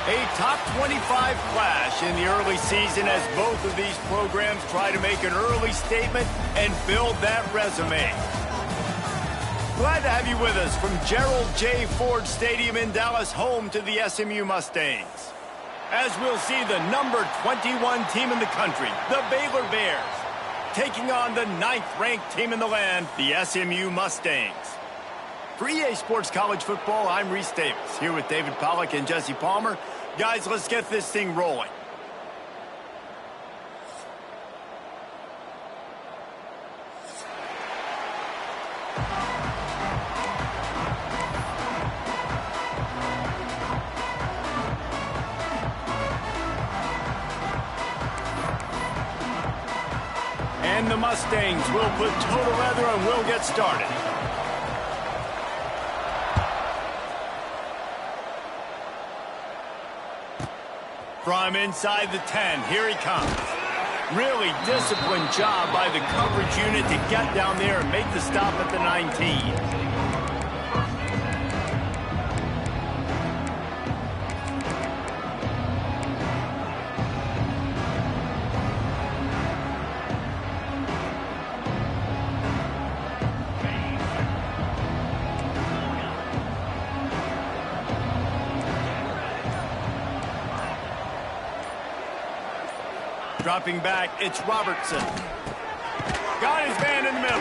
A top 25 clash in the early season as both of these programs try to make an early statement and build that resume. Glad to have you with us from Gerald J. Ford Stadium in Dallas, home to the SMU Mustangs. As we'll see the number 21 team in the country, the Baylor Bears, taking on the 9th-ranked team in the land, the SMU Mustangs. For EA Sports College Football, I'm Reese Davis, here with David Pollack and Jesse Palmer. Guys, let's get this thing rolling. And the Mustangs will put total leather and we'll get started. From inside the 10, here he comes. Really disciplined job by the coverage unit to get down there and make the stop at the 19. Dropping back, it's Robertson. Got his man in the middle.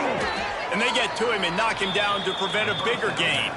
And they get to him and knock him down to prevent a bigger gain.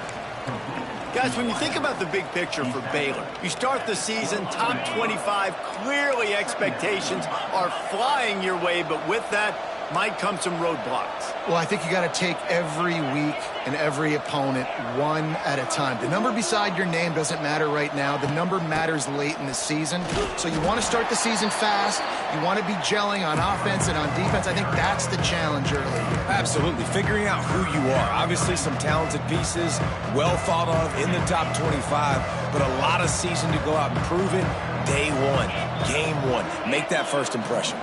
Guys, when you think about the big picture for Baylor, you start the season top 25. Clearly expectations are flying your way, but with that might come some roadblocks. Well, I think you got to take every week and every opponent one at a time. The number beside your name doesn't matter right now. The number matters late in the season. So you want to start the season fast. You want to be gelling on offense and on defense. I think that's the challenge early here. Absolutely. Figuring out who you are. Obviously some talented pieces, well thought of in the top 25, but a lot of season to go out and prove it. Day one, game one. Make that first impression.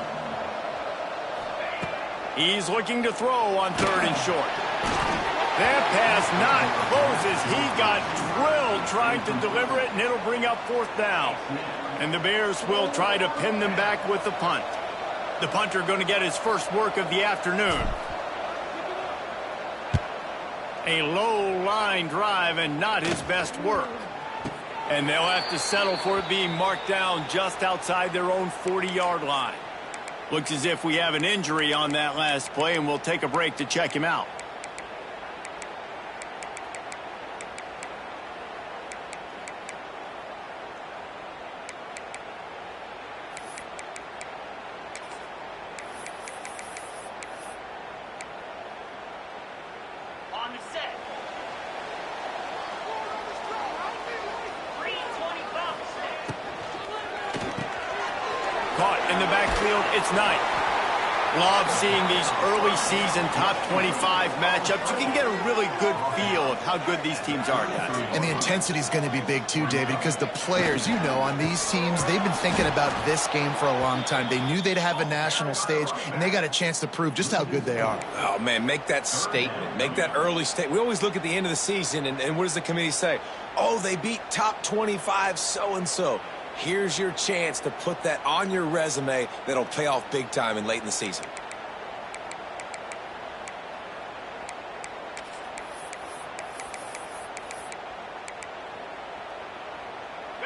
He's looking to throw on 3rd and short. That pass not closes. He got drilled trying to deliver it, and it'll bring up 4th down. And the Bears will try to pin them back with the punt. The punter going to get his first work of the afternoon. A low line drive and not his best work. And they'll have to settle for it being marked down just outside their own 40-yard line. Looks as if we have an injury on that last play, and we'll take a break to check him out. On the set. 325. Caught in the backfield, it's Knight. Love seeing these early season top 25 matchups. You can get a really good feel of how good these teams are, guys. And the intensity is going to be big too, David, because the players, you know, on these teams, they've been thinking about this game for a long time. They knew they'd have a national stage, and they got a chance to prove just how good they are. Oh, man, make that statement. Make that early statement. We always look at the end of the season, and what does the committee say? Oh, they beat top 25 so-and-so. Here's your chance to put that on your resume that'll pay off big time and late in the season.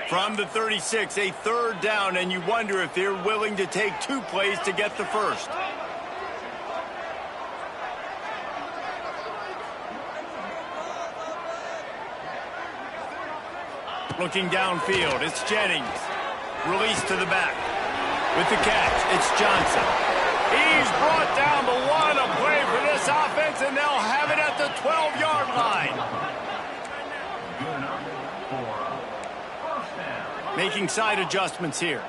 From the 36, a 3rd down, and you wonder if they're willing to take 2 plays to get the first. Looking downfield, it's Jennings. Release to the back. With the catch, it's Johnson. He's brought down, but what a play for this offense, and they'll have it at the 12-yard line. Making side adjustments here.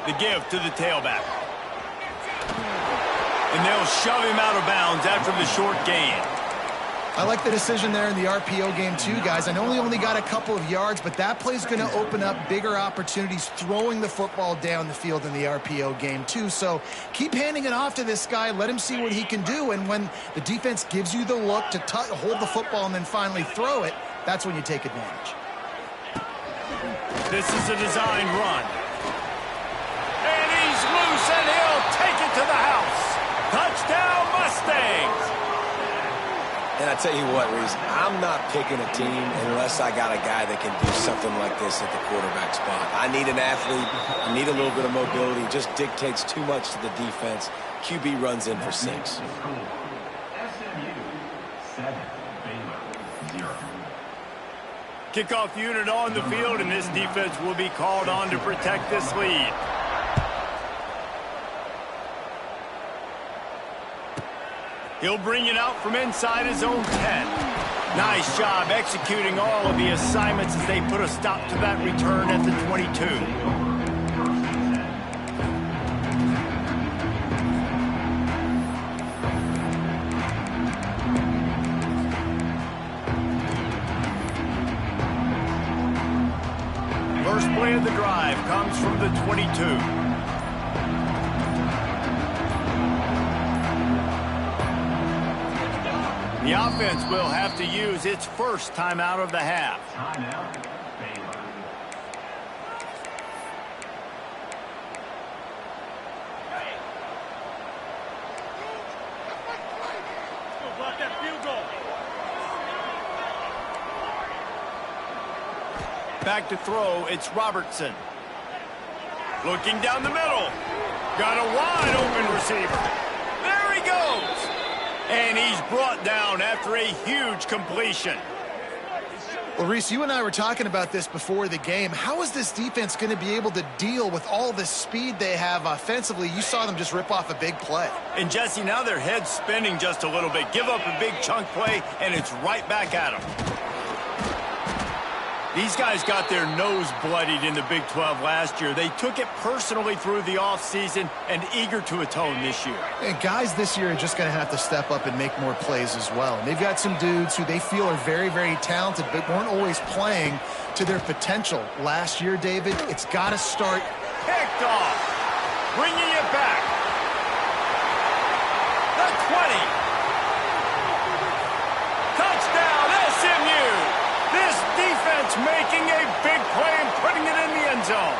The give to the tailback. And they'll shove him out of bounds after the short gain. I like the decision there in the RPO game too, guys. I know he only got a couple of yards, but that play's going to open up bigger opportunities throwing the football down the field in the RPO game too. So keep handing it off to this guy. Let him see what he can do. And when the defense gives you the look to hold the football and then finally throw it, that's when you take advantage. This is a designed run. And he's loose, and he'll take it to the house. Touchdown, Mustangs! And I tell you what, Reese, I'm not picking a team unless I got a guy that can do something like this at the quarterback spot. I need an athlete. I need a little bit of mobility. It just dictates too much to the defense. QB runs in for 6. Kickoff unit on the field, and this defense will be called on to protect this lead. He'll bring it out from inside his own 10. Nice job executing all of the assignments as they put a stop to that return at the 22. First play of the drive comes from the 22. The offense will have to use its first timeout of the half. Back to throw, it's Robertson. Looking down the middle. Got a wide open receiver. There he goes. And he's brought down after a huge completion. Well, Reese, you and I were talking about this before the game. How is this defense going to be able to deal with all the speed they have offensively? You saw them just rip off a big play. And, Jesse, now their head's spinning just a little bit. Give up a big chunk play, and it's right back at them. These guys got their nose bloodied in the Big 12 last year. They took it personally through the offseason and eager to atone this year. And guys this year are just going to have to step up and make more plays as well. And they've got some dudes who they feel are very, very talented but weren't always playing to their potential. Last year, David, it's got to start. Picked off. Bringing it back. The 20. Touchdown, SMU. This defense making a big play and putting it in the end zone.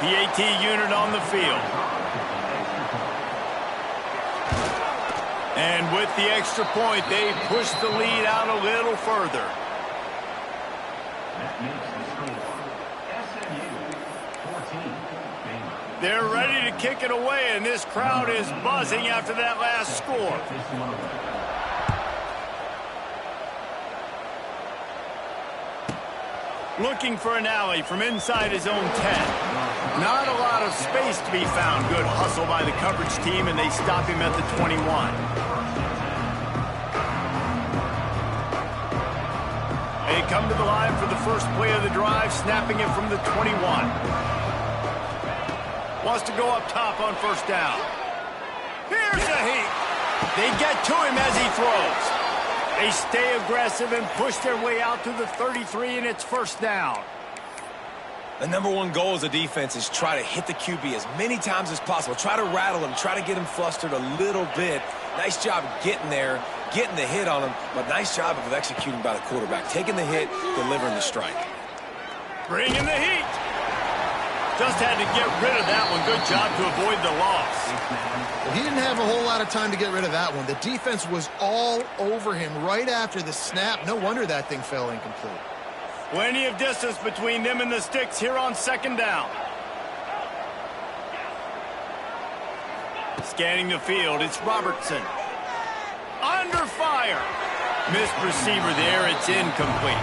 The AT unit on the field. And with the extra point, they push the lead out a little further. They're ready to kick it away, and this crowd is buzzing after that last score. Looking for an alley from inside his own 10. Not a lot of space to be found. Good hustle by the coverage team, and they stop him at the 21. They come to the line for the first play of the drive, snapping it from the 21. Wants to go up top on first down. Here's a heat. They get to him as he throws. They stay aggressive and push their way out to the 33, and it's first down. The number one goal as a defense is try to hit the QB as many times as possible. Try to rattle him, try to get him flustered a little bit. Nice job getting there, getting the hit on him, but nice job of executing by the quarterback. Taking the hit, delivering the strike. Bringing the heat. Just had to get rid of that one. Good job to avoid the loss. Well, he didn't have a whole lot of time to get rid of that one. The defense was all over him right after the snap. No wonder that thing fell incomplete. Plenty of distance between them and the sticks here on second down. Scanning the field, it's Robertson. Under fire. Missed receiver there, it's incomplete.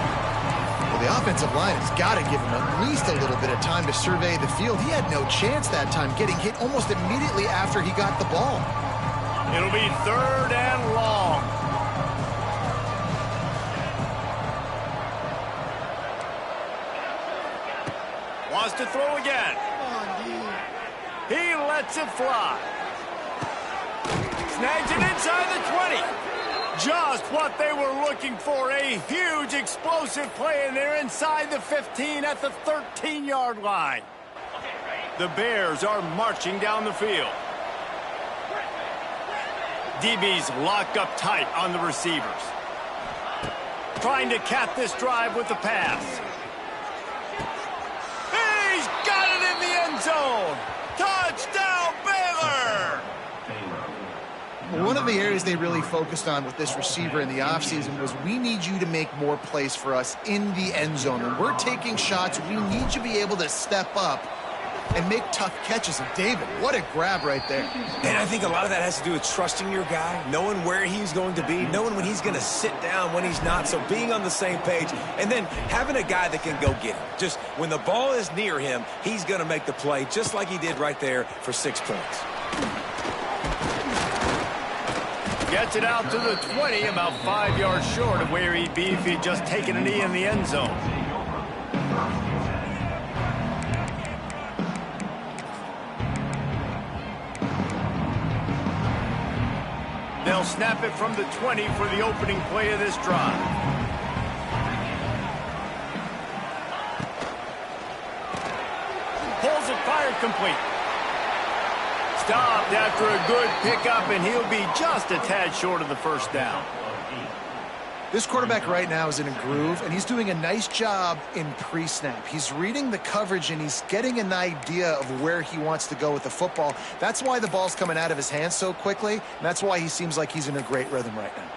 Well, the offensive line has got to give him at least a little bit of time to survey the field. He had no chance that time, getting hit almost immediately after he got the ball. It'll be third and long. Wants to throw again. He lets it fly. Snags it inside the 20. Just what they were looking for, a huge explosive play, and they're inside the 15 at the 13-yard line. The Bears are marching down the field. DB's locked up tight on the receivers. Trying to cap this drive with the pass. One of the areas they really focused on with this receiver in the offseason was we need you to make more plays for us in the end zone. When we're taking shots, we need you to be able to step up and make tough catches. And David, what a grab right there. And I think a lot of that has to do with trusting your guy, knowing where he's going to be, knowing when he's going to sit down, when he's not, so being on the same page, and then having a guy that can go get him. Just when the ball is near him, he's going to make the play, just like he did right there for 6 points. Gets it out to the 20, about 5 yards short of where he'd be if he'd just taken a knee in the end zone. They'll snap it from the 20 for the opening play of this drive. Pulls it, fired complete. Stopped after a good pickup, and he'll be just a tad short of the first down. This quarterback right now is in a groove, and he's doing a nice job in pre-snap. He's reading the coverage, and he's getting an idea of where he wants to go with the football. That's why the ball's coming out of his hands so quickly, and that's why he seems like he's in a great rhythm right now.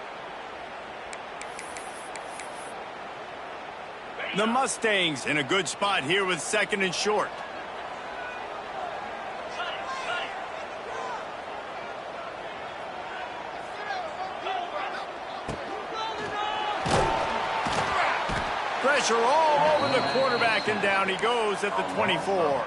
The Mustangs in a good spot here with 2nd and short. Pressure all over the quarterback, and down he goes at the 24.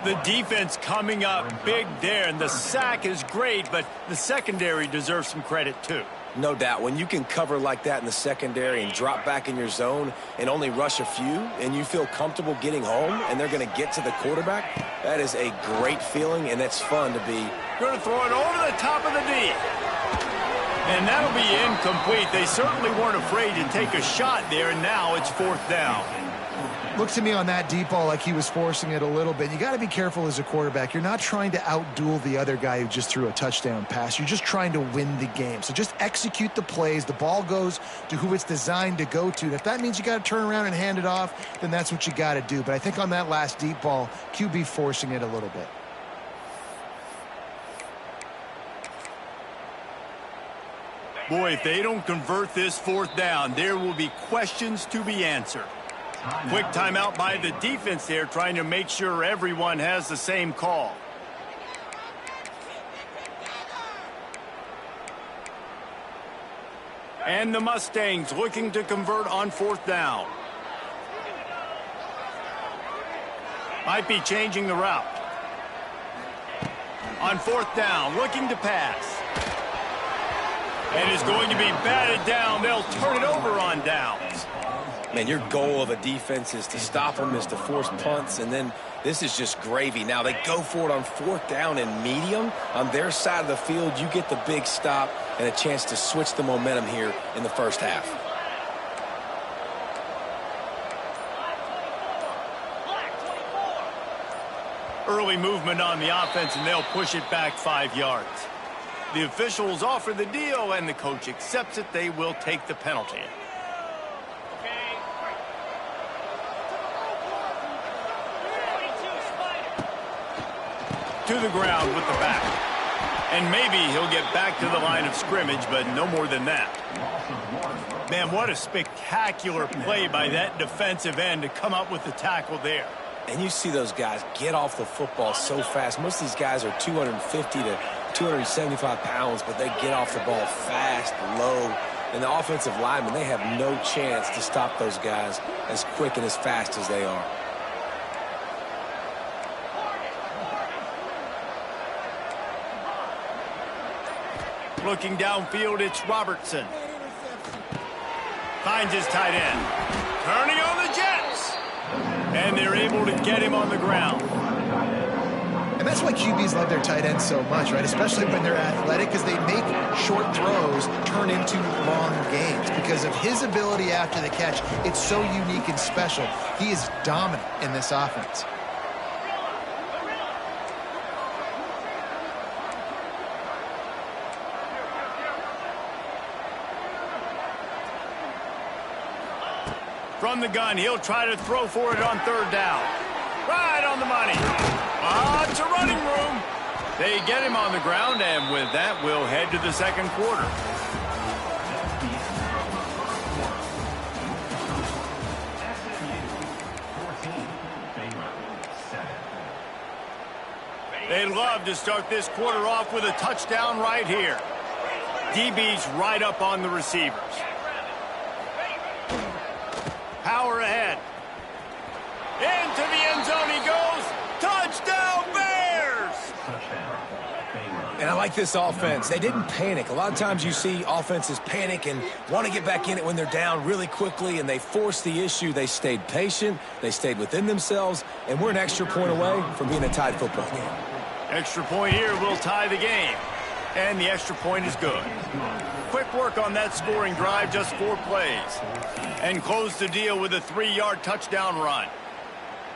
The defense coming up big there, and the sack is great, but the secondary deserves some credit too. No doubt. When you can cover like that in the secondary and drop back in your zone and only rush a few, and you feel comfortable getting home and they're going to get to the quarterback, that is a great feeling, and that's fun to be. Going to throw it over the top of the D. And that'll be incomplete. They certainly weren't afraid to take a shot there, and now it's 4th down. Looks to me on that deep ball like he was forcing it a little bit. You got to be careful as a quarterback. You're not trying to outduel the other guy who just threw a touchdown pass. You're just trying to win the game. So just execute the plays. The ball goes to who it's designed to go to. And if that means you got to turn around and hand it off, then that's what you got to do. But I think on that last deep ball, QB forcing it a little bit. Boy, if they don't convert this 4th down, there will be questions to be answered. Quick timeout by the defense there, trying to make sure everyone has the same call. And the Mustangs looking to convert on 4th down. Might be changing the route. On 4th down, looking to pass. And is going to be batted down. They'll turn it over on downs. Man, your goal of a defense is to stop them, is to force punts, and then this is just gravy. Now they go for it on 4th down and medium. On their side of the field, you get the big stop and a chance to switch the momentum here in the first half. Early movement on the offense, and they'll push it back 5 yards. The officials offer the deal, and the coach accepts it. They will take the penalty. To the ground with the back. And maybe he'll get back to the line of scrimmage, but no more than that. Man, what a spectacular play by that defensive end to come up with the tackle there. And you see those guys get off the football so fast. Most of these guys are 250 to 275 pounds, but they get off the ball fast, low. And the offensive linemen, they have no chance to stop those guys as quick and as fast as they are. Looking downfield, it's Robertson. Finds his tight end. Turning on the Jets. And they're able to get him on the ground. And that's why QBs love their tight ends so much, right? Especially when they're athletic, because they make short throws turn into long games. Because of his ability after the catch, it's so unique and special. He is dominant in this offense. From the gun, he'll try to throw for it on 3rd down. Right on the money. Lots of running room. They get him on the ground, and with that, we'll head to the second quarter. They'd love to start this quarter off with a touchdown right here. DB's right up on the receivers. Power ahead. Into the end zone he goes. Touchdown, Bears! And I like this offense. They didn't panic. A lot of times you see offenses panic and want to get back in it when they're down really quickly, and they force the issue. They stayed patient. They stayed within themselves, and we're an extra point away from being a tied football game. Extra point here will tie the game. And the extra point is good. Quick work on that scoring drive, just 4 plays. And close the deal with a 3-yard touchdown run.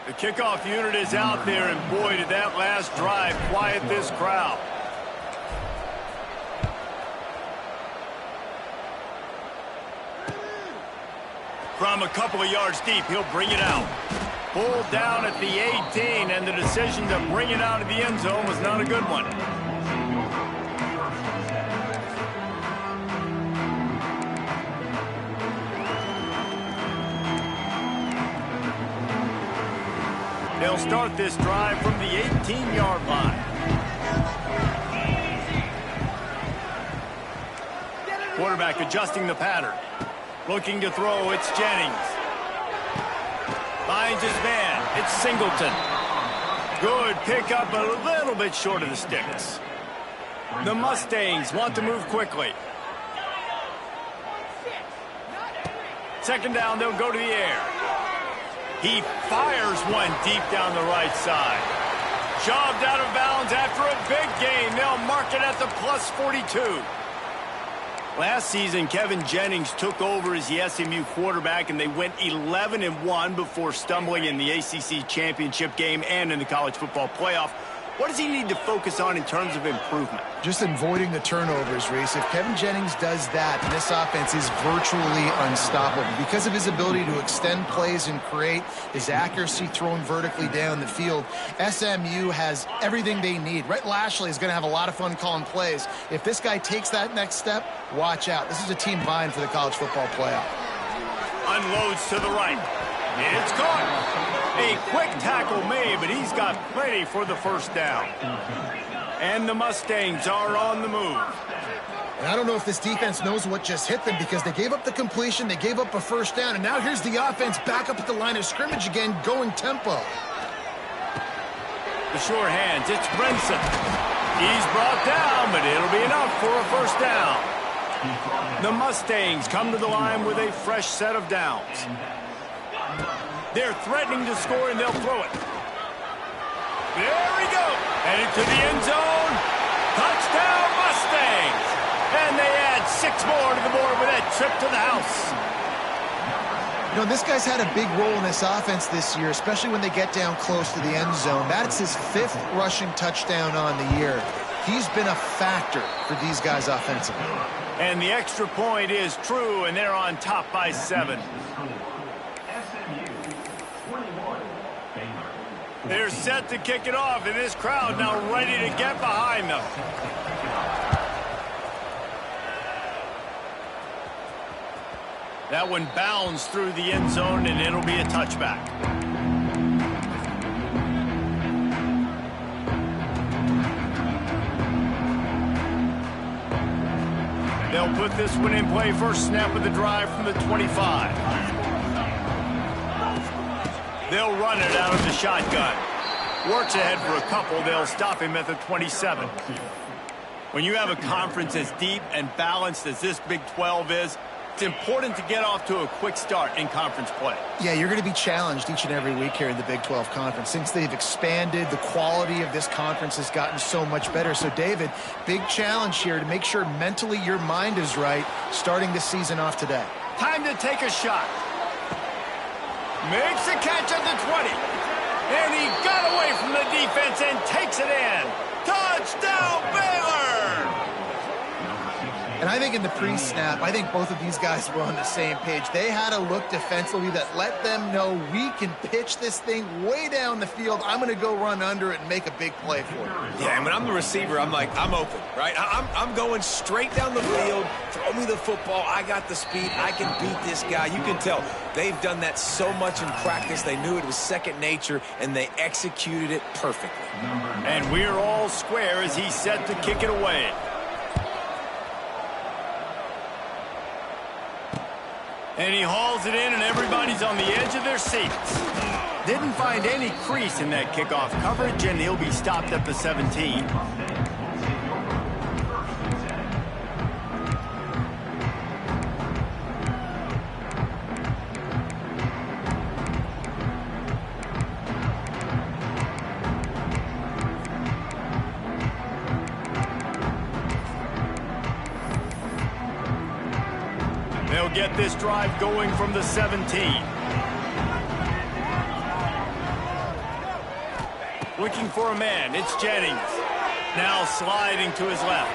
The kickoff unit is out there, and boy, did that last drive quiet this crowd. From a couple of yards deep, he'll bring it out. Pulled down at the 18, and the decision to bring it out of the end zone was not a good one. They'll start this drive from the 18-yard line. Quarterback adjusting the pattern. Looking to throw, it's Jennings. Finds his man, it's Singleton. Good pickup, but a little bit short of the sticks. The Mustangs want to move quickly. Second down, they'll go to the air. He fires one deep down the right side. Shoved out of bounds after a big gain. They'll mark it at the plus 42. Last season, Kevin Jennings took over as the SMU quarterback, and they went 11-1 before stumbling in the ACC championship game and in the college football playoff. What does he need to focus on in terms of improvement? Just avoiding the turnovers, Reese. If Kevin Jennings does that, this offense is virtually unstoppable. Because of his ability to extend plays and create, his accuracy throwing vertically down the field, SMU has everything they need. Rhett Lashley is going to have a lot of fun calling plays. If this guy takes that next step, watch out. This is a team vying for the college football playoff. Unloads to the right. It's caught. A quick tackle made, but he's got plenty for the first down. And the Mustangs are on the move. And I don't know if this defense knows what just hit them, because they gave up the completion, they gave up a first down, and now here's the offense back up at the line of scrimmage again, going tempo. The sure hands, it's Brinson. He's brought down, but it'll be enough for a first down. The Mustangs come to the line with a fresh set of downs. They're threatening to score, and they'll throw it. There we go. Headed to the end zone. Touchdown, Mustangs. And they add 6 more to the board with that trip to the house. You know, this guy's had a big role in this offense this year, especially when they get down close to the end zone. That's his 5th rushing touchdown on the year. He's been a factor for these guys offensively. And the extra point is true, and they're on top by 7. They're set to kick it off, and this crowd now ready to get behind them. That one bounds through the end zone, and it'll be a touchback. They'll put this one in play. First snap of the drive from the 25. They'll run it out of the shotgun. Works ahead for a couple. They'll stop him at the 27. When you have a conference as deep and balanced as this Big 12 is, it's important to get off to a quick start in conference play. Yeah, you're going to be challenged each and every week here in the Big 12 Conference. Since they've expanded, the quality of this conference has gotten so much better. So, David, big challenge here to make sure mentally your mind is right starting the season off today. Time to take a shot. Makes a catch at the 20. And he got away from the defense and takes it in. Touchdown, Baylor! And I think in the pre-snap, I think both of these guys were on the same page. They had a look defensively that let them know we can pitch this thing way down the field. I'm going to go run under it and make a big play for it. Yeah, and when I'm the receiver, I'm like, I'm open, right? I'm going straight down the field. Throw me the football. I got the speed. I can beat this guy. You can tell they've done that so much in practice. They knew it was second nature, and they executed it perfectly. And we're all square as he's set to kick it away. And he hauls it in, and everybody's on the edge of their seats. Didn't find any crease in that kickoff coverage, and he'll be stopped at the 17. They'll get this drive going from the 17. Looking for a man, it's Jennings. Now sliding to his left.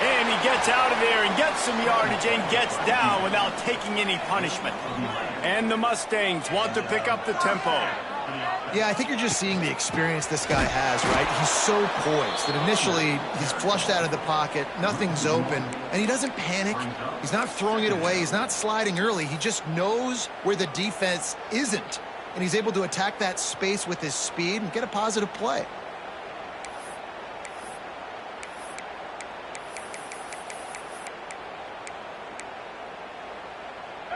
And he gets out of there and gets some yardage and gets down without taking any punishment. And the Mustangs want to pick up the tempo. Yeah, I think you're just seeing the experience this guy has, right? He's so poised that initially he's flushed out of the pocket, nothing's open, and he doesn't panic. He's not throwing it away. He's not sliding early. He just knows where the defense isn't, and he's able to attack that space with his speed and get a positive play.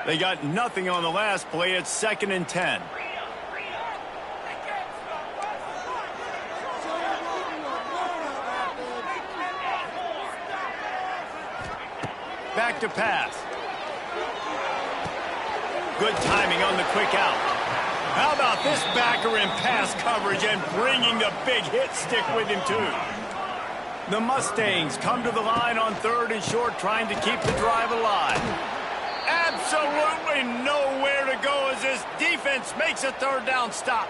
They got nothing on the last play. It's 2nd and 10. Back to pass. Good timing on the quick out. How about this backer in pass coverage and bringing the big hit stick with him too. The Mustangs come to the line on 3rd and short, trying to keep the drive alive. Absolutely nowhere to go as this defense makes a 3rd down stop.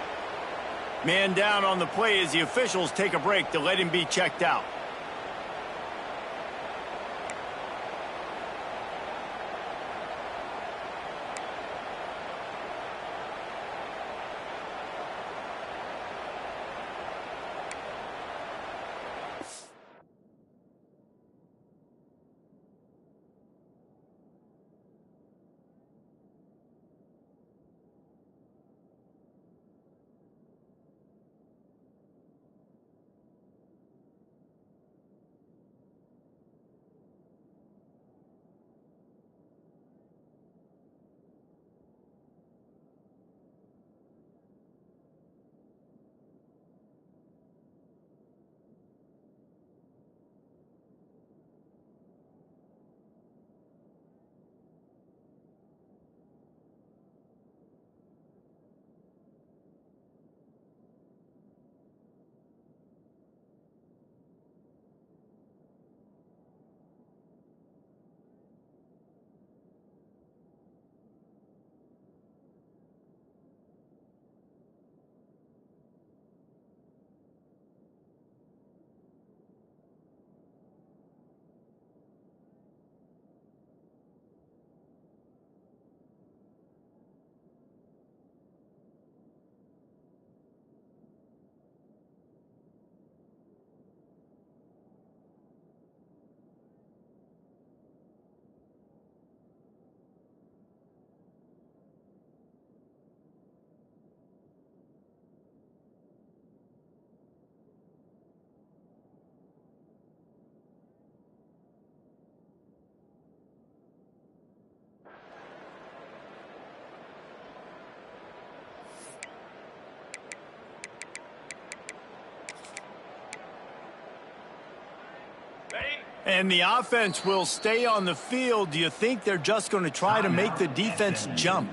Man down on the play as the officials take a break to let him be checked out. And the offense will stay on the field. Do you think they're just going to try to make the defense jump?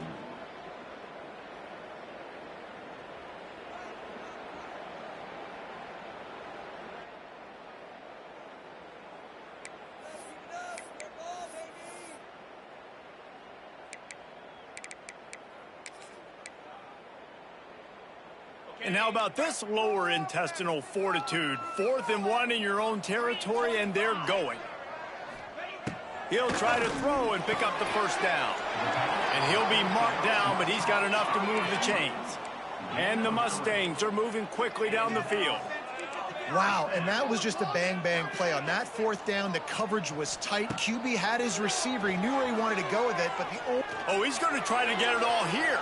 And how about this lower intestinal fortitude? 4th and 1 in your own territory, and they're going. He'll try to throw and pick up the first down. And he'll be marked down, but he's got enough to move the chains. And the Mustangs are moving quickly down the field. Wow, and that was just a bang-bang play. On that fourth down, the coverage was tight. QB had his receiver. He knew where he wanted to go with it, but he's going to try to get it all here.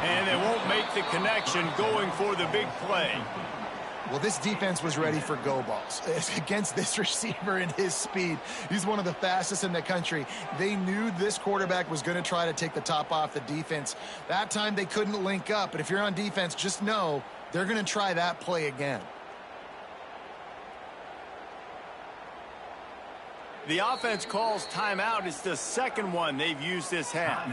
And they won't make the connection going for the big play. Well, this defense was ready for go balls against this receiver and his speed. He's one of the fastest in the country. They knew this quarterback was going to try to take the top off the defense. That time they couldn't link up, but if you're on defense, just know they're going to try that play again. The offense calls timeout. It's the second one they've used this half.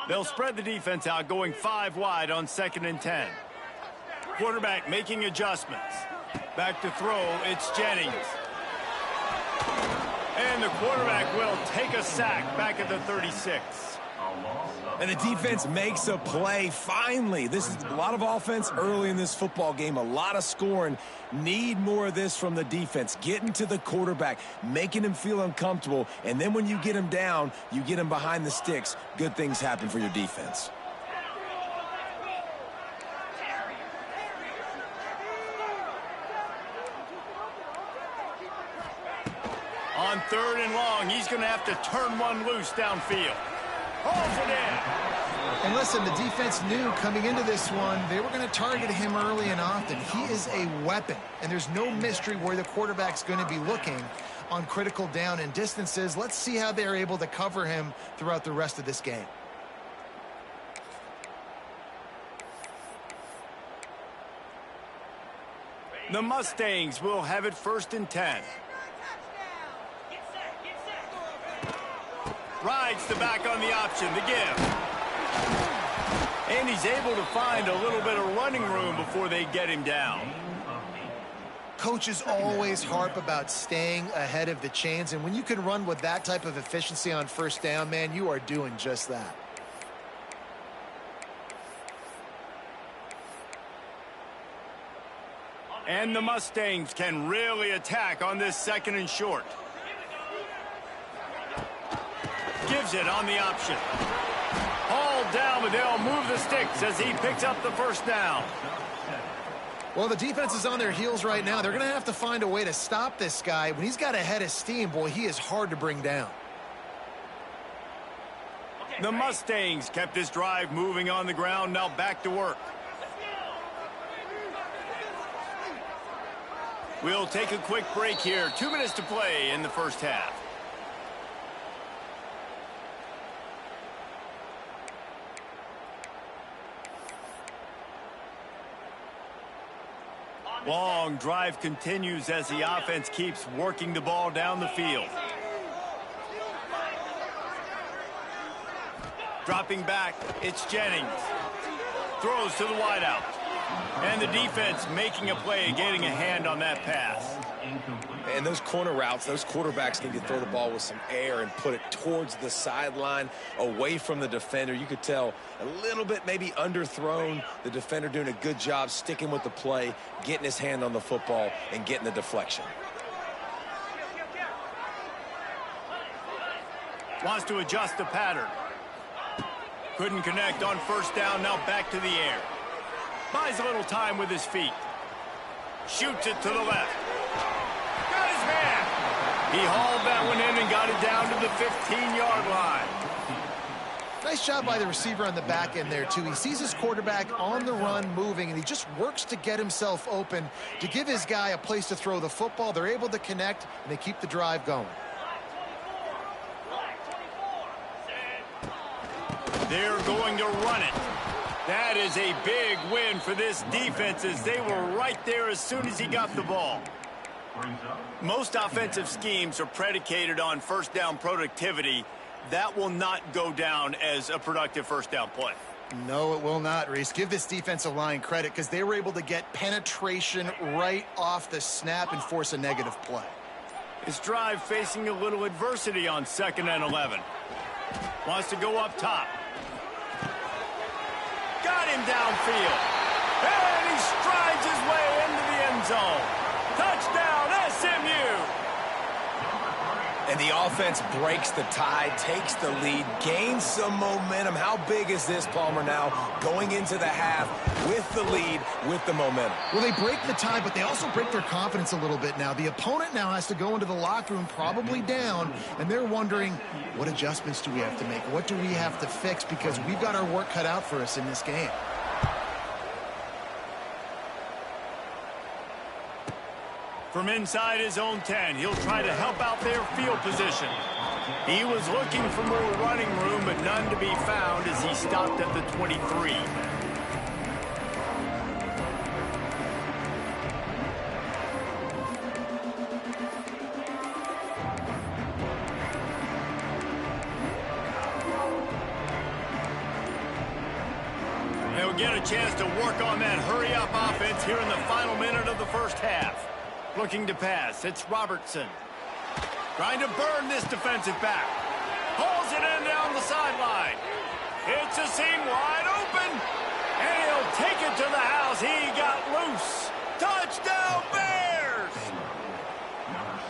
They'll spread the defense out, going 5 wide on 2nd and 10. Quarterback making adjustments. Back to throw, it's Jennings. And the quarterback will take a sack back at the 36. And the defense makes a play, finally. This is a lot of offense early in this football game, a lot of scoring. Need more of this from the defense. Getting to the quarterback, making him feel uncomfortable, and then when you get him down, you get him behind the sticks. Good things happen for your defense. On 3rd and long, he's going to have to turn one loose downfield. Holds it in. And listen, the defense knew coming into this one, they were going to target him early and often. He is a weapon, and there's no mystery where the quarterback's going to be looking on critical down and distances. Let's see how they're able to cover him throughout the rest of this game. The Mustangs will have it 1st and 10. Rides the back on the option, the give. And he's able to find a little bit of running room before they get him down. Coaches always harp about staying ahead of the chains, and when you can run with that type of efficiency on 1st down, man, you are doing just that. And the Mustangs can really attack on this 2nd and short. Gives it on the option. Hauled down, but they'll move the sticks as he picks up the 1st down. Well, the defense is on their heels right now. They're going to have to find a way to stop this guy. When he's got a head of steam, boy, he is hard to bring down. The Mustangs kept this drive moving on the ground, now back to work. We'll take a quick break here. 2 minutes to play in the 1st half. Long drive continues as the offense keeps working the ball down the field. Dropping back, it's Jennings. Throws to the wideout. And the defense making a play, getting a hand on that pass. And those corner routes, those quarterbacks need to throw the ball with some air and put it towards the sideline, away from the defender. You could tell a little bit maybe underthrown. The defender doing a good job sticking with the play, getting his hand on the football, and getting the deflection. Wants to adjust the pattern. Couldn't connect on 1st down, now back to the air. Buys a little time with his feet. Shoots it to the left. Got his man. He hauled that one in and got it down to the 15-yard line. Nice job by the receiver on the back end there, too. He sees his quarterback on the run moving, and he just works to get himself open to give his guy a place to throw the football. They're able to connect, and they keep the drive going. They're going to run it. That is a big win for this defense, as they were right there as soon as he got the ball. Most offensive schemes are predicated on first down productivity. That will not go down as a productive first down play. No, it will not, Reese. Give this defensive line credit because they were able to get penetration right off the snap and force a negative play. His drive facing a little adversity on 2nd and 11. Wants to go up top. Got him downfield. And he strides his way into the end zone. Touchdown, SMU! And the offense breaks the tie, takes the lead, gains some momentum. How big is this, Palmer, now going into the half with the lead, with the momentum? Well, they break the tie, but they also break their confidence a little bit now. The opponent now has to go into the locker room probably down, and they're wondering, what adjustments do we have to make? What do we have to fix? Because we've got our work cut out for us in this game. From inside his own 10, he'll try to help out their field position. He was looking for more running room, but none to be found as he stopped at the 23. They'll get a chance to work on that hurry-up offense here in the final minute of the first half. Looking to pass, it's Robertson. Trying to burn this defensive back. Pulls it in down the sideline. It's a seam wide open. And he'll take it to the house. He got loose. Touchdown, Bears!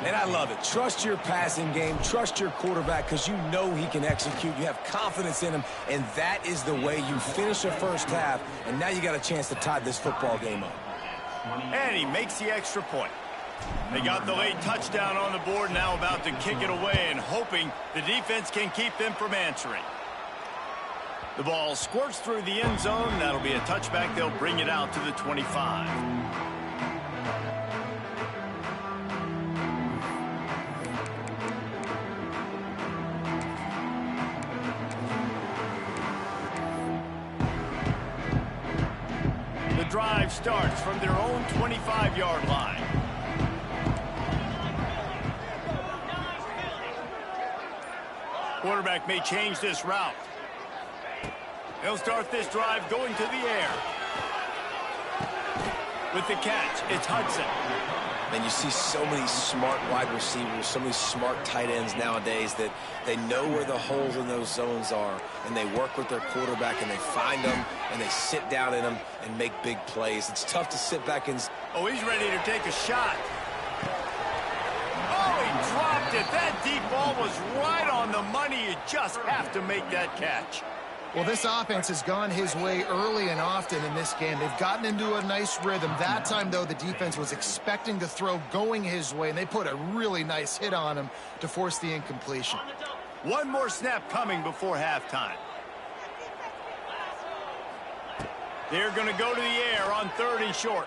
And I love it. Trust your passing game. Trust your quarterback because you know he can execute. You have confidence in him. And that is the way you finish the first half. And now you got a chance to tie this football game up. And he makes the extra point. They got the late touchdown on the board, now about to kick it away and hoping the defense can keep them from answering. The ball squirts through the end zone. That'll be a touchback. They'll bring it out to the 25. The drive starts from their own 25-yard line. Quarterback may change this route. He'll start this drive going to the air. With the catch, it's Hudson. And you see so many smart wide receivers, so many smart tight ends nowadays that they know where the holes in those zones are, and they work with their quarterback, and they find them, and they sit down in them and make big plays. It's tough to sit back and... Oh, he's ready to take a shot. Oh, he dropped it. That deep ball was right on the money. You just have to make that catch. Well, this offense has gone his way early and often in this game. They've gotten into a nice rhythm. That time, though, the defense was expecting to throw going his way, and they put a really nice hit on him to force the incompletion. One more snap coming before halftime. They're going to go to the air on 3rd and short.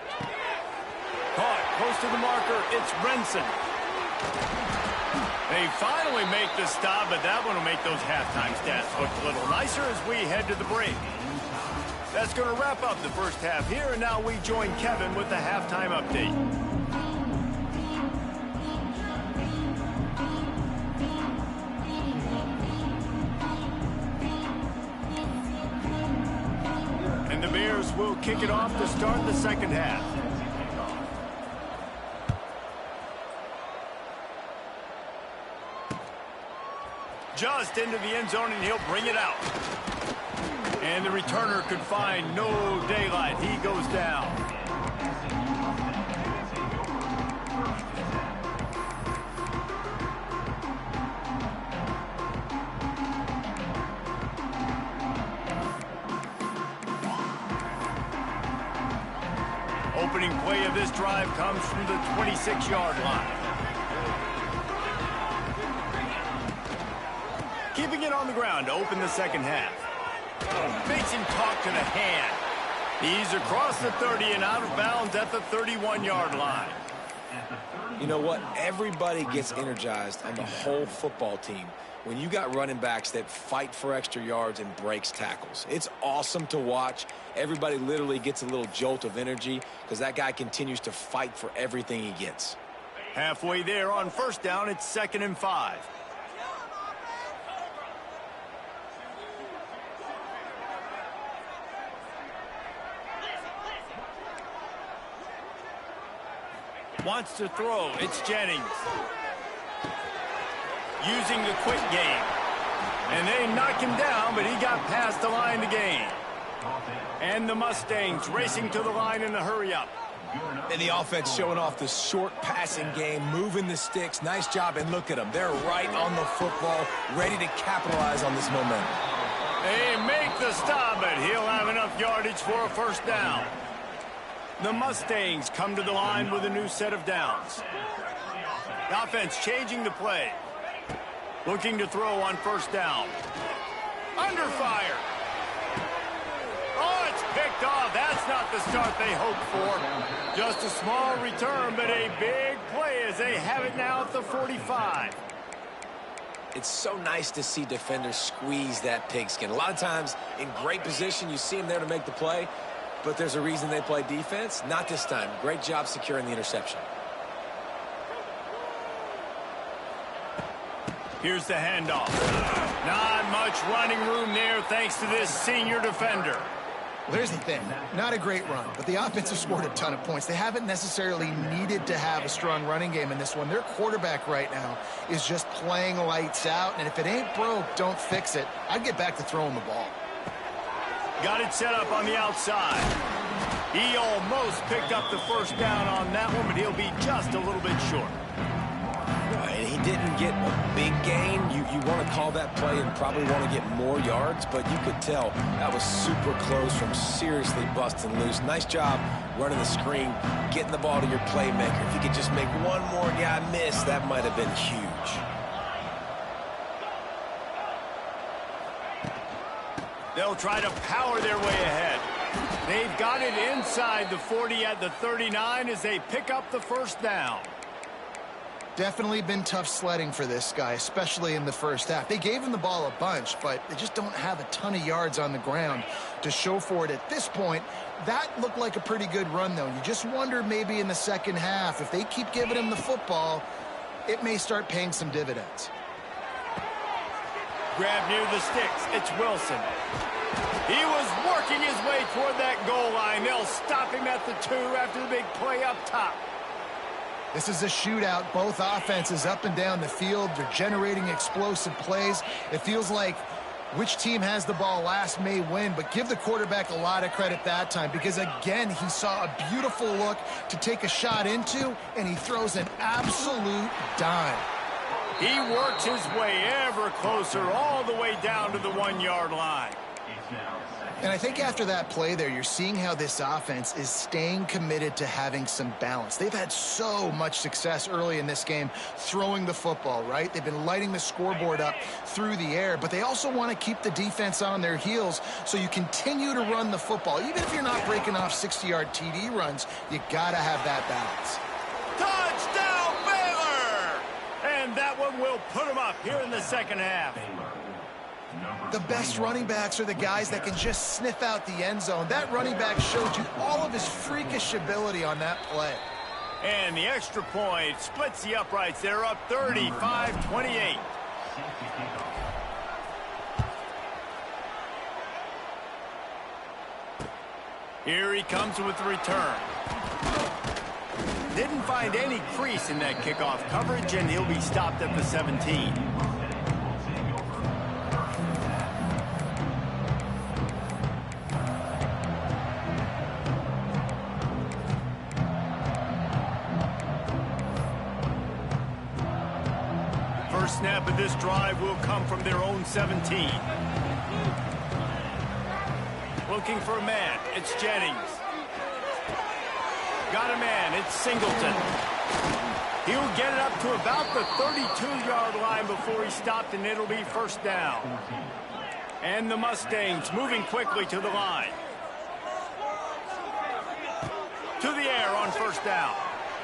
Caught close to the marker. It's Brinson. They finally make the stop, but that one will make those halftime stats look a little nicer as we head to the break. That's going to wrap up the first half here, and now we join Kevin with the halftime update. And the Bears will kick it off to start the second half. Just into the end zone, and he'll bring it out. And the returner could find no daylight. He goes down. Opening play of this drive comes from the 26-yard line. Keeping it on the ground to open the second half. Makes him talk to the hand. He's across the 30 and out of bounds at the 31-yard line. You know what? Everybody gets energized on the whole football team when you got running backs that fight for extra yards and breaks tackles. It's awesome to watch. Everybody literally gets a little jolt of energy because that guy continues to fight for everything he gets. Halfway there on first down, it's 2nd and 5. Wants to throw. It's Jennings. Using the quick game. And they knock him down, but he got past the line to gain. And the Mustangs racing to the line in the hurry-up. And the offense showing off the short passing game, moving the sticks. Nice job, and look at them. They're right on the football, ready to capitalize on this momentum. They make the stop, but he'll have enough yardage for a first down. The Mustangs come to the line with a new set of downs. The offense changing the play. Looking to throw on first down. Under fire. Oh, it's picked off. That's not the start they hoped for. Just a small return, but a big play as they have it now at the 45. It's so nice to see defenders squeeze that pigskin. A lot of times in great position, you see them there to make the play, but there's a reason they play defense. Not this time. Great job securing the interception. Here's the handoff. Not much running room there thanks to this senior defender. Well, here's the thing. Not a great run, but the offense has scored a ton of points. They haven't necessarily needed to have a strong running game in this one. Their quarterback right now is just playing lights out, and if it ain't broke, don't fix it. I'd get back to throwing the ball. Got it set up on the outside. He almost picked up the first down on that one, but he'll be just a little bit short. And he didn't get a big gain. You want to call that play and probably want to get more yards, but you could tell that was super close from seriously busting loose. Nice job running the screen, getting the ball to your playmaker. If you could just make one more guy miss, that might have been huge. They'll try to power their way ahead. They've got it inside the 40 at the 39 as they pick up the first down. Definitely been tough sledding for this guy, especially in the first half. They gave him the ball a bunch, but they just don't have a ton of yards on the ground to show for it at this point. That looked like a pretty good run, though. You just wonder maybe in the second half, if they keep giving him the football, it may start paying some dividends. Grab near the sticks. It's Wilson. He was working his way toward that goal line. They'll stop him at the 2 after the big play up top. This is a shootout. Both offenses up and down the field. They're generating explosive plays. It feels like which team has the ball last may win, but give the quarterback a lot of credit that time because, again, he saw a beautiful look to take a shot into, and he throws an absolute dime. He works his way ever closer all the way down to the 1-yard line. And I think after that play there, you're seeing how this offense is staying committed to having some balance. They've had so much success early in this game throwing the football, right? They've been lighting the scoreboard up through the air, but they also want to keep the defense on their heels so you continue to run the football. Even if you're not breaking off 60-yard TD runs, you got to have that balance. Touchdown, Baylor! And that one will put them up here in the second half. The best running backs are the guys that can just sniff out the end zone. That running back showed you all of his freakish ability on that play. And the extra point splits the uprights. They're up 35-28. Here he comes with the return. Didn't find any crease in that kickoff coverage, and he'll be stopped at the 17. First snap of this drive will come from their own 17. Looking for a man. It's Jennings. Got a man. It's Singleton. He'll get it up to about the 32-yard line before he stopped, and it'll be first down. And the Mustangs moving quickly to the line. To the air on first down.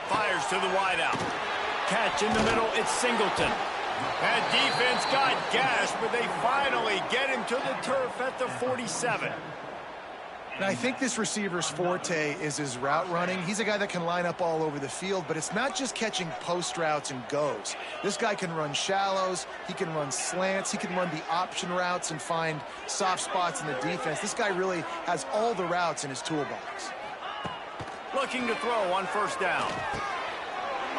Fires to the wideout. Catch in the middle, it's Singleton. That defense got gashed, but they finally get him to the turf at the 47. And I think this receiver's forte is his route running. He's a guy that can line up all over the field, but it's not just catching post routes and goes. This guy can run shallows, he can run slants, he can run the option routes and find soft spots in the defense. This guy really has all the routes in his toolbox. Looking to throw on first down.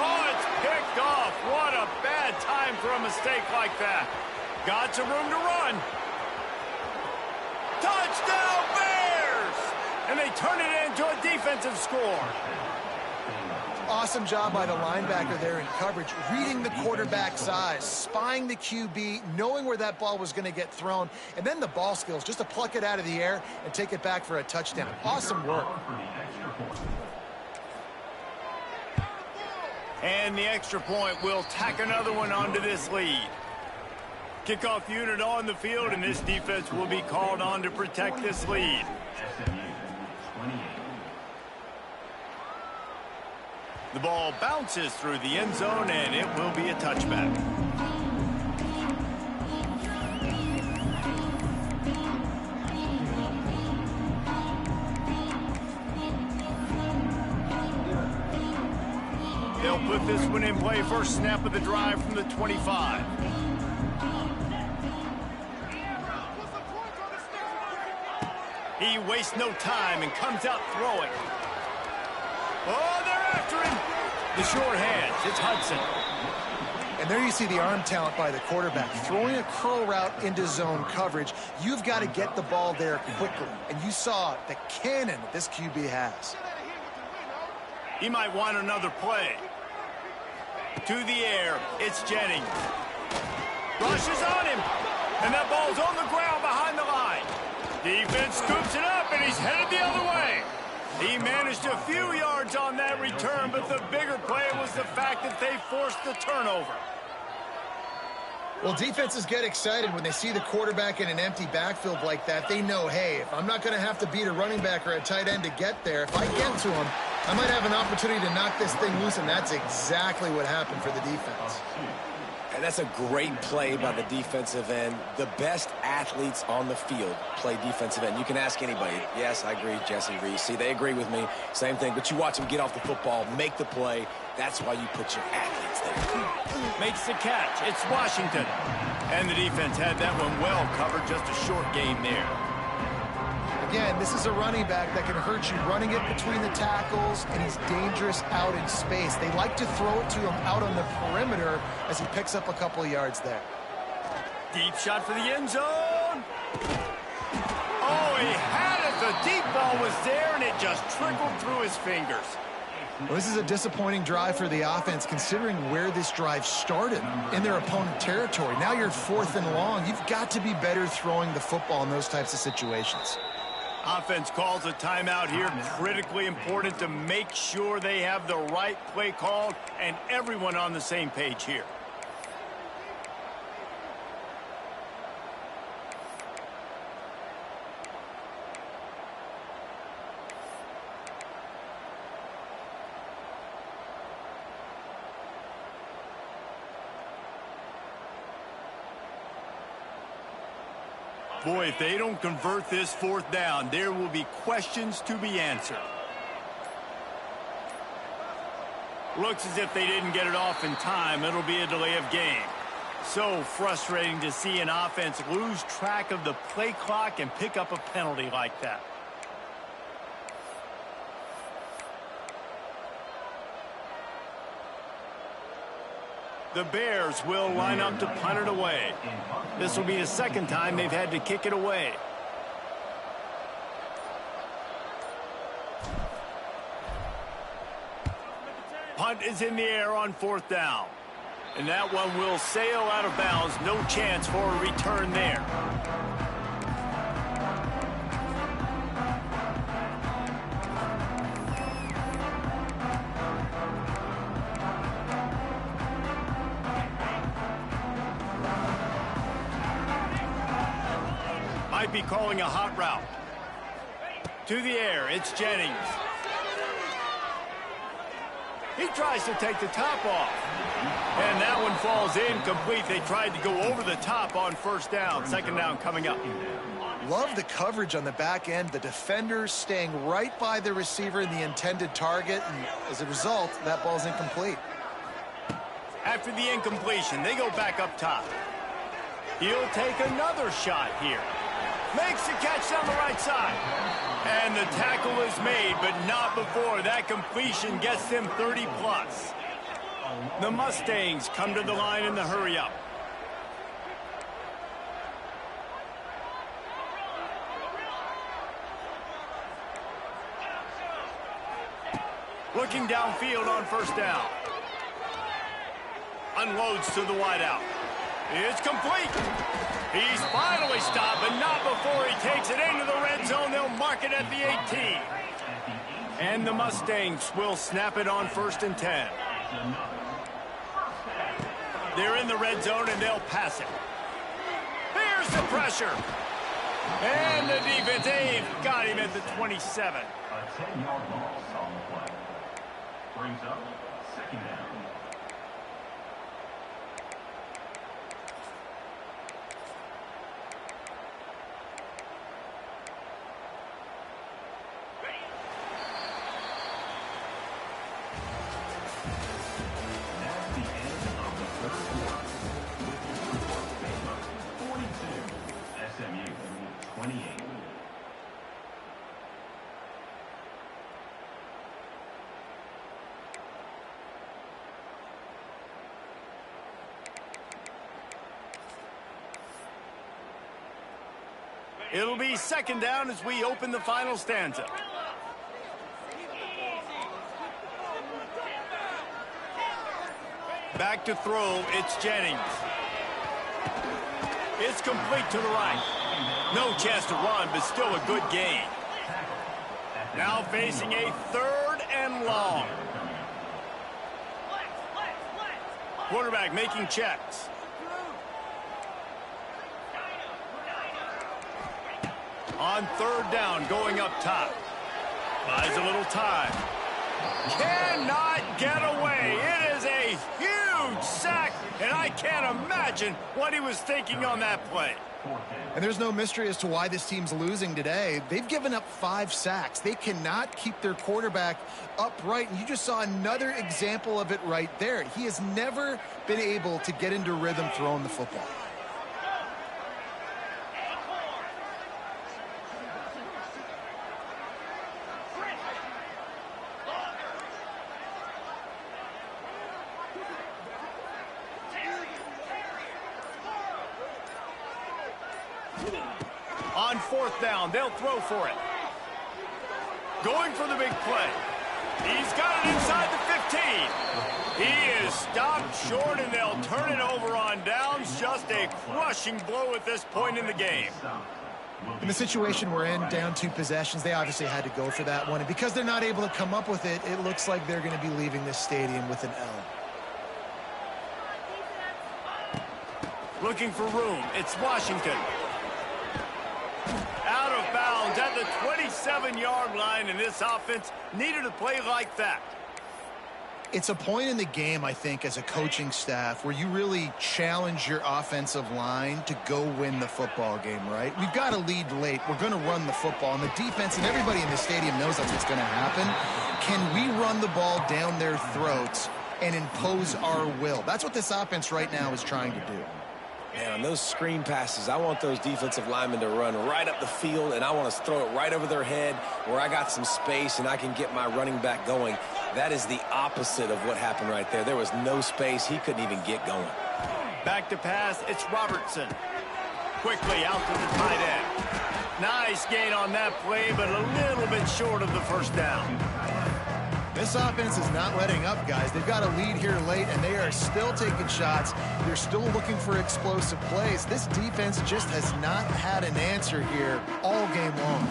Oh, it's picked off. What a bad time for a mistake like that. Got some room to run. Touchdown, Bears! And they turn it into a defensive score. Awesome job by the linebacker there in coverage, reading the quarterback's eyes, spying the QB, knowing where that ball was going to get thrown, and then the ball skills just to pluck it out of the air and take it back for a touchdown. Awesome work. And the extra point will tack another one onto this lead. Kickoff unit on the field, and this defense will be called on to protect this lead. The ball bounces through the end zone, and it will be a touchback. They'll put this one in play. First snap of the drive from the 25. He wastes no time and comes out throwing. Oh, they're after him. The short hands, it's Hudson. And there you see the arm talent by the quarterback. Throwing a curl route into zone coverage, you've got to get the ball there quickly. And you saw the cannon this QB has. He might want another play. To the air, it's Jennings. Rushes on him. And that ball's on the ground behind the line. Defense scoops it up, and he's headed the other way. He managed a few yards on that return, but the bigger play was the fact that they forced the turnover. Well, defenses get excited when they see the quarterback in an empty backfield like that. They know, hey, if I'm not going to have to beat a running back or a tight end to get there, if I get to him, I might have an opportunity to knock this thing loose, and that's exactly what happened for the defense. And that's a great play by the defensive end. The best athletes on the field play defensive end. You can ask anybody. Yes, I agree, Jesse Reese. See, they agree with me. Same thing. But you watch them get off the football, make the play. That's why you put your athletes there. Makes the catch. It's Washington. And the defense had that one well covered. Just a short game there. Again, this is a running back that can hurt you running it between the tackles, and he's dangerous out in space. They like to throw it to him out on the perimeter as he picks up a couple of yards there. Deep shot for the end zone. Oh, he had it. The deep ball was there, and it just trickled through his fingers. Well, this is a disappointing drive for the offense, considering where this drive started in their opponent territory. Now you're 4th and long. You've got to be better throwing the football in those types of situations. Offense calls a timeout here. Critically important to make sure they have the right play called and everyone on the same page here. Boy, if they don't convert this 4th down, there will be questions to be answered. Looks as if they didn't get it off in time. It'll be a delay of game. So frustrating to see an offense lose track of the play clock and pick up a penalty like that. The Bears will line up to punt it away. This will be the second time they've had to kick it away. Punt is in the air on 4th down. And that one will sail out of bounds. No chance for a return there. Might be calling a hot route. To the air, it's Jennings. He tries to take the top off. And that one falls incomplete. They tried to go over the top on first down. Second down coming up. Love the coverage on the back end. The defenders staying right by the receiver in the intended target. And as a result, that ball's incomplete. After the incompletion, they go back up top. He'll take another shot here. Makes the catch down the right side. And the tackle is made, but not before that completion gets them 30+. The Mustangs come to the line in the hurry-up. Looking downfield on first down. Unloads to the wideout. It's complete. He's finally stopped, but not before he takes it into the red zone. They'll mark it at the 18. And the Mustangs will snap it on 1st and 10. They're in the red zone, and they'll pass it. Here's the pressure. And the defense, they've got him at the 27. A 10-yard loss on the play. Brings up second down. It'll be second down as we open the final stanza. Back to throw, it's Jennings. It's complete to the right. No chance to run, but still a good gain. Now facing a 3rd and long. Quarterback making checks. On 3rd down, going up top. Buys a little time. Cannot get away. It is a huge sack, and I can't imagine what he was thinking on that play. And there's no mystery as to why this team's losing today. They've given up 5 sacks. They cannot keep their quarterback upright, and you just saw another example of it right there. He has never been able to get into rhythm throwing the football. On 4th down, they'll throw for it. Going for the big play. He's got it inside the 15. He is stopped short, and they'll turn it over on downs. Just a crushing blow at this point in the game. In the situation we're in, down 2 possessions, they obviously had to go for that one. And because they're not able to come up with it, it looks like they're going to be leaving this stadium with an L. Looking for room. It's Washington. Out of bounds at the 27-yard line, and this offense needed a play like that. It's a point in the game, I think, as a coaching staff where you really challenge your offensive line to go win the football game, right? We've got to lead late. We're going to run the football, and the defense and everybody in the stadium knows that's what's going to happen. Can we run the ball down their throats and impose our will? That's what this offense right now is trying to do. Man, on those screen passes, I want those defensive linemen to run right up the field, and I want to throw it right over their head where I got some space and I can get my running back going. That is the opposite of what happened right there. There was no space. He couldn't even get going. Back to pass, it's Robertson. Quickly out to the tight end. Nice gain on that play, but a little bit short of the first down. This offense is not letting up, guys. They've got a lead here late, and they are still taking shots. They're still looking for explosive plays. This defense just has not had an answer here all game long.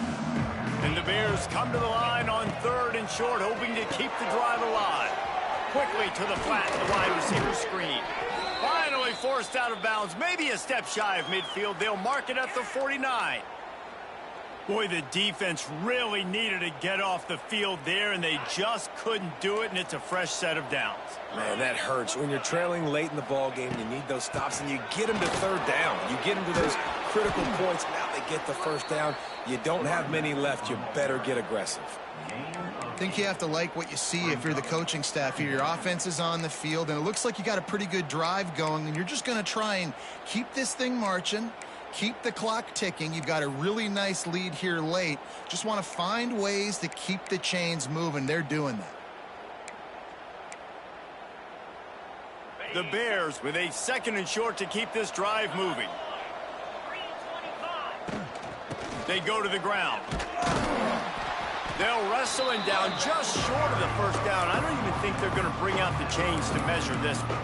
And the Bears come to the line on 3rd and short, hoping to keep the drive alive. Quickly to the flat, the wide receiver screen. Finally forced out of bounds, maybe a step shy of midfield. They'll mark it at the 49. Boy, the defense really needed to get off the field there, and they just couldn't do it, and it's a fresh set of downs. Man, that hurts. When you're trailing late in the ball game, you need those stops, and you get them to third down. You get them to those critical points. Now they get the first down. You don't have many left. You better get aggressive. I think you have to like what you see if you're the coaching staff here. Your offense is on the field, and it looks like you got a pretty good drive going, and you're just going to try and keep this thing marching. Keep the clock ticking. You've got a really nice lead here late. Just want to find ways to keep the chains moving. They're doing that. The Bears with a 2nd and short to keep this drive moving. They go to the ground. They'll wrestle him down just short of the first down. I don't even think they're going to bring out the chains to measure this one.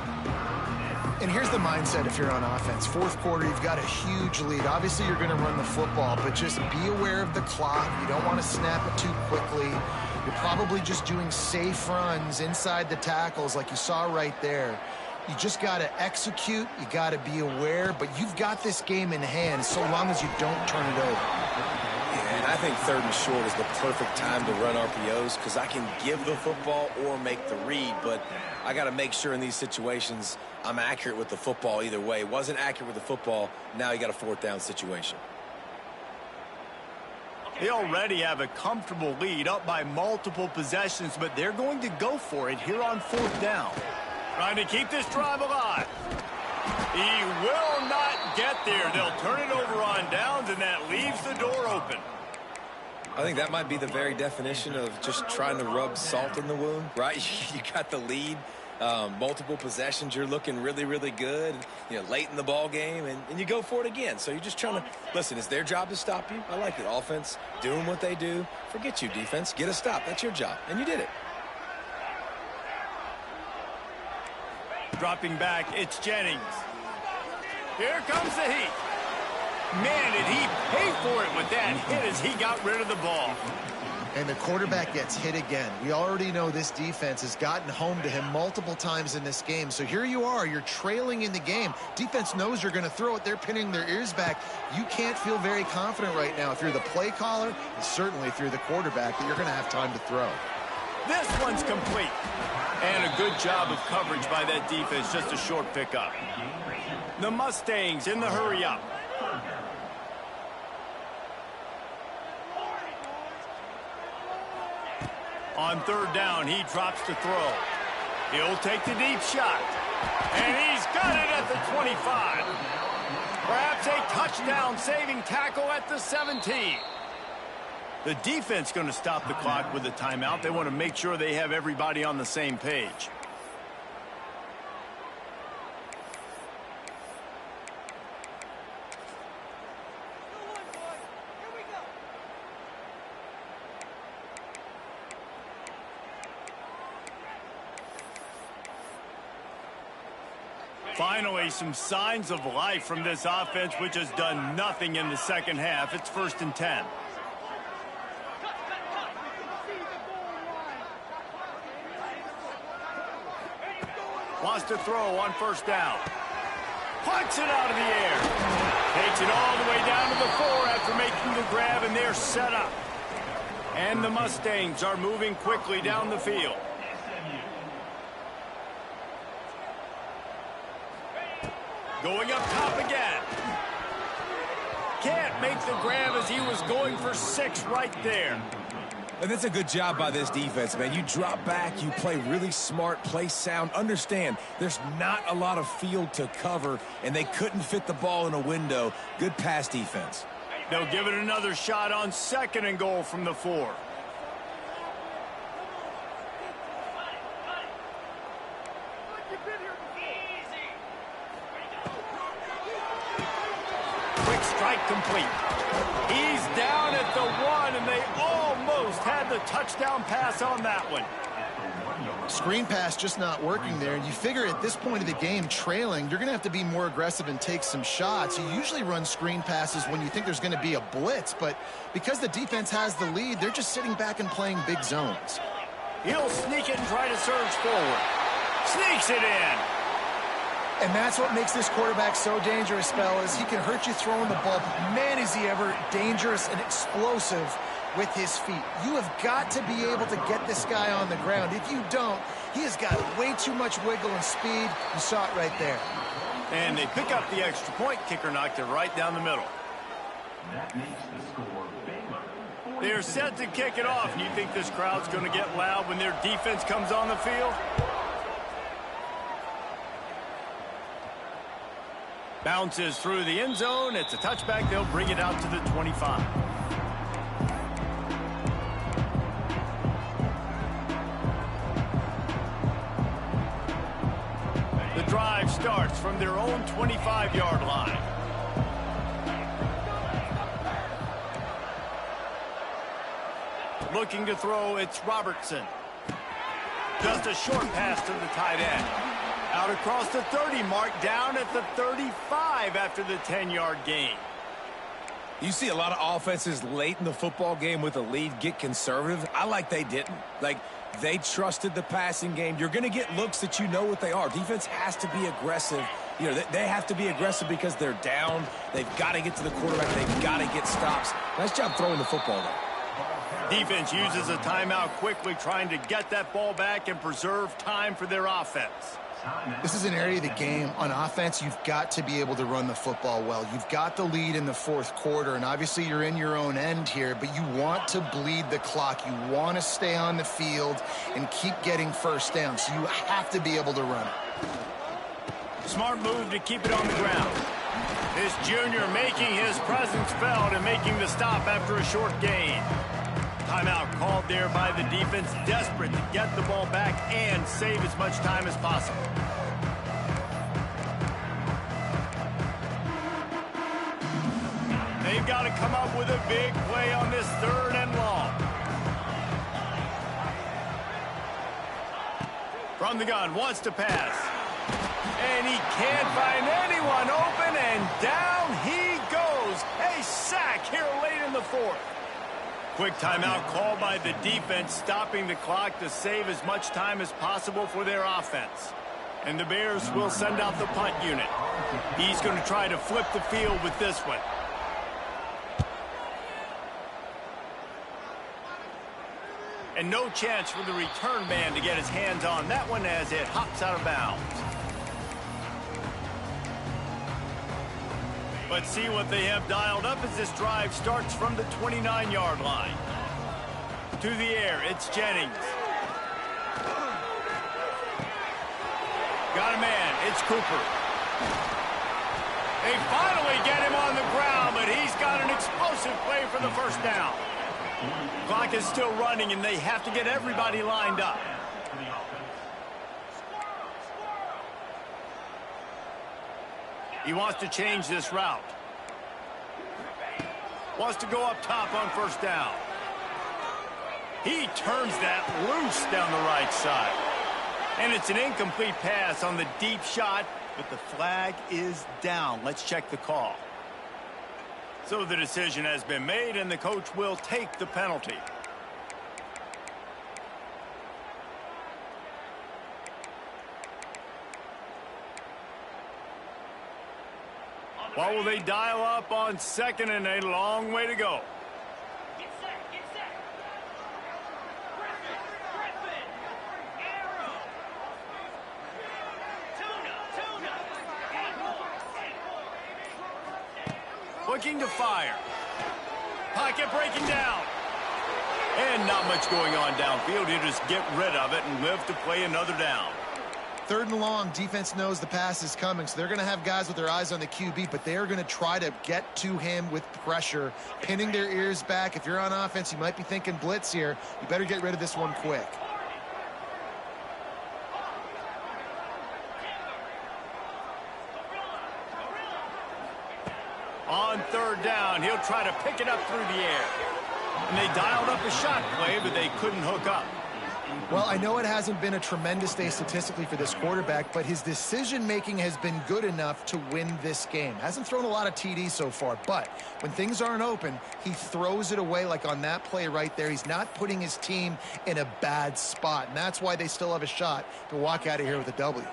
And here's the mindset if you're on offense. Fourth quarter, you've got a huge lead. Obviously, you're going to run the football, but just be aware of the clock. You don't want to snap it too quickly. You're probably just doing safe runs inside the tackles like you saw right there. You just got to execute. You got to be aware, but you've got this game in hand so long as you don't turn it over. And I think 3rd and short is the perfect time to run RPOs because I can give the football or make the read, but I got to make sure in these situations I'm accurate with the football either way. Wasn't accurate with the football, now you got a 4th down situation. They already have a comfortable lead up by multiple possessions, but they're going to go for it here on 4th down. Trying to keep this drive alive. He will not get there. They'll turn it over on downs, and that leaves the door open. I think that might be the very definition of just trying to rub salt in the wound, right? You got the lead, multiple possessions, you're looking really, really good, you know, late in the ball game, and you go for it again. So you're just trying to, listen, it's their job to stop you. I like it. Offense, doing what they do. Forget you, defense. Get a stop. That's your job, and you did it. Dropping back, it's Jennings. Here comes the heat. Man, did he pay for it with that hit as he got rid of the ball. And the quarterback gets hit again. We already know this defense has gotten home to him multiple times in this game. So here you are, you're trailing in the game. Defense knows you're going to throw it. They're pinning their ears back. You can't feel very confident right now if you're the play caller, and certainly if you're the quarterback, that you're going to have time to throw. This one's complete. And a good job of coverage by that defense, just a short pickup. The Mustangs in the hurry-up. On 3rd down, he drops to throw. He'll take the deep shot. And he's got it at the 25. Perhaps a touchdown-saving tackle at the 17. The defense going to stop the clock with a timeout. They want to make sure they have everybody on the same page. Finally, some signs of life from this offense, which has done nothing in the second half. It's 1st and 10. Wants to throw on 1st down. Punts it out of the air. Takes it all the way down to the 4 after making the grab, and they're set up. And the Mustangs are moving quickly down the field. Going up top again. Can't make the grab as he was going for 6 right there. And that's a good job by this defense, man. You drop back, you play really smart, play sound. Understand, there's not a lot of field to cover, and they couldn't fit the ball in a window. Good pass defense. They'll give it another shot on 2nd and goal from the 4. Quick strike complete. He's down at the 1, and they almost had the touchdown pass on that one. Screen pass just not working there, and you figure at this point of the game, trailing, you're going to have to be more aggressive and take some shots. You usually run screen passes when you think there's going to be a blitz, but because the defense has the lead, they're just sitting back and playing big zones. He'll sneak it and try to surge forward. Sneaks it in. And that's what makes this quarterback so dangerous, fellas. He can hurt you throwing the ball, but man, is he ever dangerous and explosive with his feet. You have got to be able to get this guy on the ground. If you don't, he has got way too much wiggle and speed. You saw it right there. And they pick up the extra point. Kicker knocked it right down the middle. That makes the score Baylor. They're set to kick it off. And you think this crowd's going to get loud when their defense comes on the field? Bounces through the end zone. It's a touchback. They'll bring it out to the 25. The drive starts from their own 25-yard line. Looking to throw, it's Robertson. Just a short pass to the tight end. Out across the 30 mark, down at the 35 after the 10-yard gain. You see a lot of offenses late in the football game with a lead get conservative. I like they didn't. Like, they trusted the passing game. You're going to get looks that you know what they are. Defense has to be aggressive. You know, they have to be aggressive because they're down. They've got to get to the quarterback. They've got to get stops. Nice job throwing the football, though. Defense uses a timeout quickly, trying to get that ball back and preserve time for their offense. This is an area of the game. On offense, you've got to be able to run the football well. You've got the lead in the fourth quarter, and obviously you're in your own end here, but you want to bleed the clock. You want to stay on the field and keep getting first down, so you have to be able to run it. Smart move to keep it on the ground. This junior making his presence felt and making the stop after a short gain. Timeout called there by the defense, desperate to get the ball back and save as much time as possible. They've got to come up with a big play on this 3rd and long. From the gun, wants to pass. And he can't find anyone open, and down he goes. A sack here late in the 4th. Quick timeout called by the defense, stopping the clock to save as much time as possible for their offense. And the Bears will send out the punt unit. He's going to try to flip the field with this one. And no chance for the return man to get his hands on that one as it hops out of bounds. Let's see what they have dialed up as this drive starts from the 29-yard line. To the air, it's Jennings. Got a man, it's Cooper. They finally get him on the ground, but he's got an explosive play for the first down. Clock is still running, and they have to get everybody lined up. He wants to change this route. Wants to go up top on first down. He turns that loose down the right side. And it's an incomplete pass on the deep shot, but the flag is down. Let's check the call. So the decision has been made, and the coach will take the penalty. What will they dial up on 2nd and a long way to go? Get set. Griffin. Arrow. Tuna. Looking to fire. Pocket breaking down. And not much going on downfield. He'll just get rid of it and live to play another down. 3rd and long, defense knows the pass is coming, so they're going to have guys with their eyes on the QB, but they are going to try to get to him with pressure, pinning their ears back. If you're on offense, you might be thinking blitz here. You better get rid of this one quick. On 3rd down, he'll try to pick it up through the air. And they dialed up a shot play, but they couldn't hook up. Well, I know it hasn't been a tremendous day statistically for this quarterback, but his decision-making has been good enough to win this game. Hasn't thrown a lot of TDs so far, but when things aren't open, he throws it away like on that play right there. He's not putting his team in a bad spot, and that's why they still have a shot to walk out of here with a W.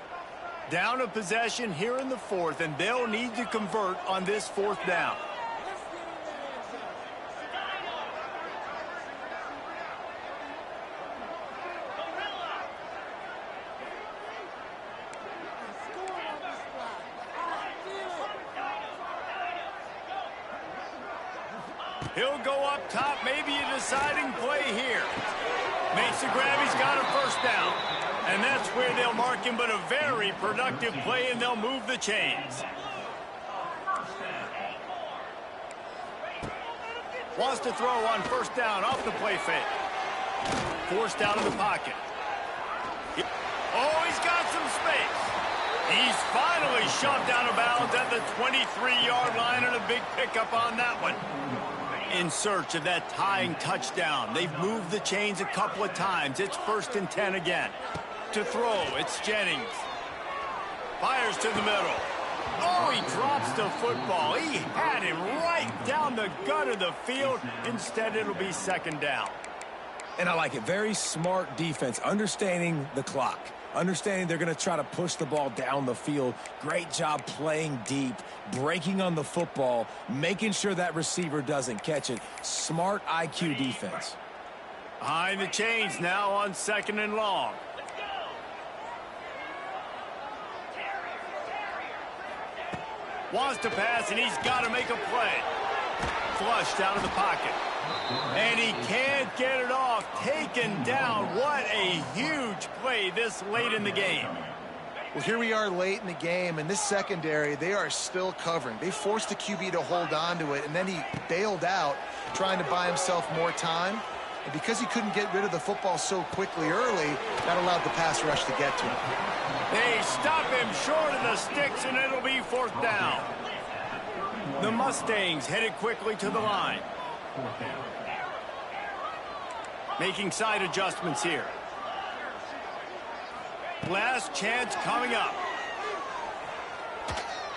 Down a possession here in the fourth, and they'll need to convert on this fourth down. He'll go up top, maybe a deciding play here. Makes the grab, he's got a first down. And that's where they'll mark him, but a very productive play, and they'll move the chains. Wants to throw on first down off the play fake. Forced out of the pocket. Oh, he's got some space. He's finally shoved out of bounds at the 23-yard line, and a big pickup on that one. In search of that tying touchdown. They've moved the chains a couple of times. It's 1st and 10 again. To throw, it's Jennings. Fires to the middle. Oh, he drops the football. He had him right down the gut of the field. Instead, it'll be 2nd down. And I like it. Very smart defense, understanding the clock. Understanding they're going to try to push the ball down the field. Great job playing deep, breaking on the football, making sure that receiver doesn't catch it. Smart IQ defense. Behind the chains now on 2nd and long. Wants to pass, and he's got to make a play. Flushed out of the pocket. And he can't get it off. Taken down. What a huge play this late in the game. Well, here we are late in the game, and this secondary, they are still covering. They forced the QB to hold on to it, and then he bailed out, trying to buy himself more time. And because he couldn't get rid of the football so quickly early, that allowed the pass rush to get to him. They stop him short of the sticks, and it'll be 4th down. The Mustangs headed quickly to the line. Making side adjustments here. Last chance coming up.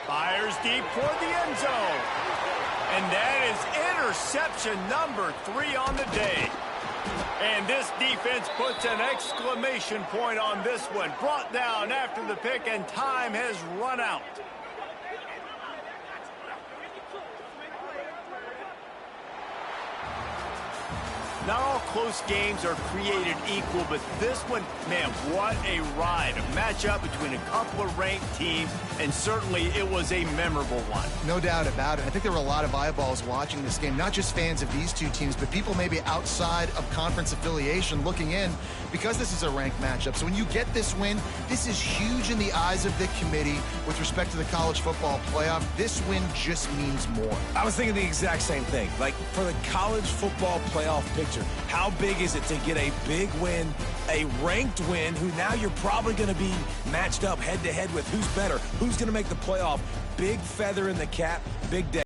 Fires deep toward the end zone. And that is interception number 3 on the day. And this defense puts an exclamation point on this one. Brought down after the pick, and time has run out. Not all close games are created equal, but this one, man, what a ride. A matchup between a couple of ranked teams, and certainly it was a memorable one. No doubt about it. I think there were a lot of eyeballs watching this game, not just fans of these two teams, but people maybe outside of conference affiliation looking in, because this is a ranked matchup. So when you get this win, this is huge in the eyes of the committee with respect to the college football playoff. This win just means more. I was thinking the exact same thing. Like, for the college football playoff picture, how big is it to get a big win, a ranked win, who now you're probably going to be matched up head-to-head with who's better, who's going to make the playoff. Big feather in the cap, big day.